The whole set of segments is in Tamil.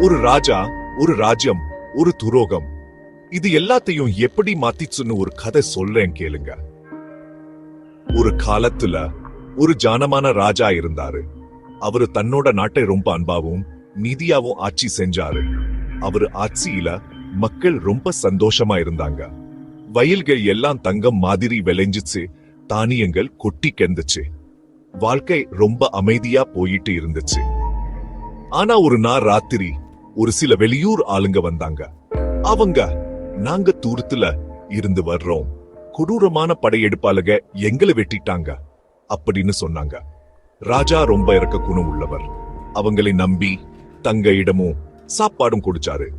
ஒரு ராஜா, ஒரு ராஜ்யம், ஒரு துரோகம், இது எல்லாத்தையும் எப்படி மாத்திச்சுன்னு ஒரு கதை சொல்றேன் கேளுங்க. ஒரு காலத்துல ஒரு ஜானமான ராஜா இருந்தாரு. அவரு தன்னோட நாட்டை ரொம்ப அன்பாவும் நீதியாவும் ஆட்சி செஞ்சாரு. அவரு ஆட்சியில மக்கள் ரொம்ப சந்தோஷமா இருந்தாங்க. வயல்கள் எல்லாம் தங்கம் மாதிரி விளைஞ்சிச்சு, தானியங்கள் கொட்டி கிடந்துச்சு. வாழ்க்கை ரொம்ப அமைதியா போயிட்டு இருந்துச்சு. ஆனா ஒரு நாள் ராத்திரி ஒரு சில வெளியூர் ஆளுங்க வந்தாங்க. அவங்க, நாங்க தூரத்துல இருந்து வர்றோம், கொடூரமான படையெடுப்பாளங்க எங்களை வெட்டிட்டாங்க அப்படின்னு சொன்னாங்க. ராஜா ரொம்ப இறக்க குணம் உள்ளவர். அவங்களை நம்பி தங்க இடமும் சாப்பாடும் கொடுச்சாரு.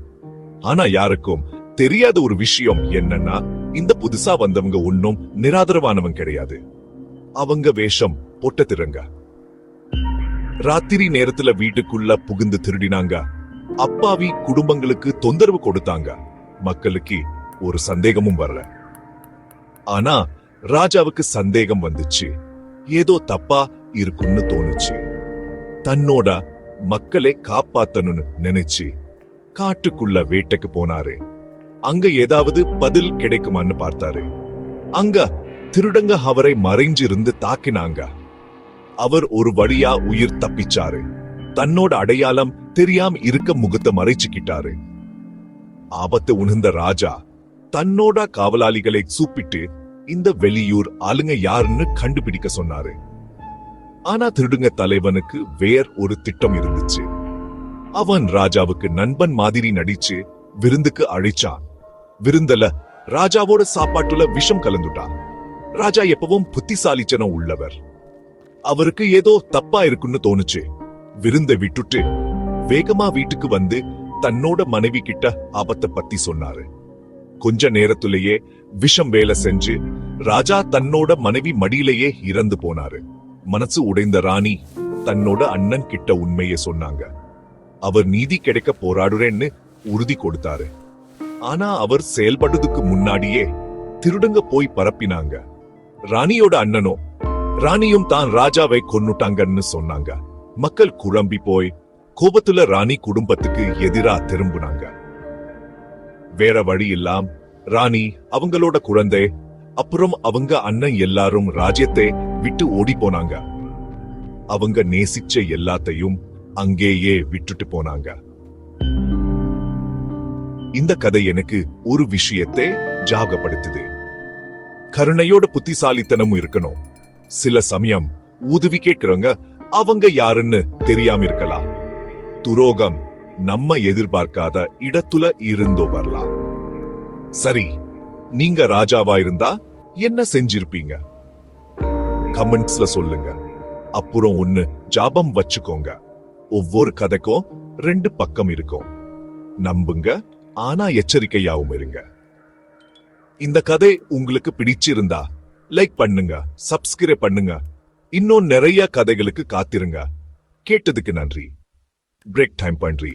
ஆனா யாருக்கும் தெரியாத ஒரு விஷயம் என்னன்னா, இந்த புதுசா வந்தவங்க ஒன்னும் நிராதரவானவங்க கிடையாது. அவங்க வேஷம் பொட்ட திறங்க. ராத்திரி நேரத்துல வீட்டுக்குள்ள புகுந்து திருடினாங்க. அப்பாவி குடும்பங்களுக்கு தொந்தரவு கொடுத்தாங்க. மக்களுக்கு ஒரு சந்தேகமும் வரல. ஆனா ராஜாவுக்கு சந்தேகம் வந்துச்சு. ஏதோ தப்பா இருக்குன்னு தோணுச்சு. தன்னோட மக்களை காப்பாத்தணும்னு நினைச்சு காட்டுக்குள்ள வேட்டைக்கு போனாரு. அங்க ஏதாவது பதில் கிடைக்குமான்னு பார்த்தாரு. அங்க திருடங்க அவரை மறைஞ்சிருந்து தாக்கினாங்க. அவர் ஒரு வழியா உயிர் தப்பிச்சாரு. தன்னோட அடையாளம் தெரியாம இருக்க முகத்தை மறைச்சுக்கிட்டாரு. ஆபத்து உணர்ந்த ராஜா தன்னோட காவலாளிகளை கூப்பிட்டு இந்த வெளியூர் ஆளுங்க யாருன்னு கண்டுபிடிக்க சொன்னாரு. ஆனா திருடுங்க தலைவனுக்கு வேற ஒரு திட்டம் இருந்துச்சு. அவன் ராஜாவுக்கு நண்பன் மாதிரி நடிச்சு விருந்துக்கு அழைச்சான். விருந்தல ராஜாவோட சாப்பாட்டுல விஷம் கலந்துட்டான். ராஜா எப்பவும் புத்திசாலித்தனம் உள்ளவர். அவருக்கு ஏதோ தப்பா இருக்குன்னு தோணுச்சு. விருந்தை விட்டுட்டு வேகமா வீட்டுக்கு வந்து தன்னோட மனைவி கிட்ட ஆபத்தை பத்தி சொன்னாரு. கொஞ்ச நேரத்திலேயே விஷம் வேலை செஞ்சு ராஜா தன்னோட மனைவி மடியிலேயே இறந்து போனாரு. மனசு உடைந்த ராணி தன்னோட அண்ணன் கிட்ட உண்மையை சொன்னாங்க. அவர் நீதி கிடைக்க போராடுறேன்னு உறுதி கொடுத்தாரு. ஆனா அவர் செயல்படுறதுக்கு முன்னாடியே திருடுங்க போய் பரப்பினாங்க. ராணியோட அண்ணனோ ராணியும் தான் ராஜாவை கொன்னுட்டாங்கன்னு சொன்னாங்க. மக்கள் குழம்பி போய் கோபத்துல ராணி குடும்பத்துக்கு எதிரா திரும்பினாங்க. வேற வழி இல்லாம் ராணி, அவங்களோட குழந்தை, அப்புறம் அவங்க அண்ணன் எல்லாரும் ராஜ்யத்தை விட்டு ஓடி போனாங்க. அவங்க நேசிச்ச எல்லாத்தையும் அங்கேயே விட்டுட்டு போனாங்க. இந்த கதை எனக்கு ஒரு விஷயத்தை ஜாகப்படுத்துது. கருணையோட புத்திசாலித்தனமும் இருக்கணும். சில சமயம் உதவி கேட்கிறவங்க அவங்க யாருன்னு தெரியாம இருக்கலாம். துரோகம் நம்ம எதிர்பார்க்காத இடத்துல இருந்தோ வரலாம். சரி, நீங்க ராஜாவா இருந்தா என்ன செஞ்சிருப்பீங்க? கமெண்ட்ஸ்ல சொல்லுங்க. அப்புறம் ஒண்ணு ஜாபம் வச்சுக்கோங்க, ஒவ்வொரு கதைக்கும் 2 பக்கம் இருக்கும். நம்புங்க, ஆனா எச்சரிக்கையாவும் இருங்க. இந்த கதை உங்களுக்கு பிடிச்சிருந்தா லைக் பண்ணுங்க, சப்ஸ்கிரைப் பண்ணுங்க. இன்னும் நிறைய கதைகளுக்கு காத்திருங்க. கேட்டதுக்கு நன்றி. Break time பண்றி.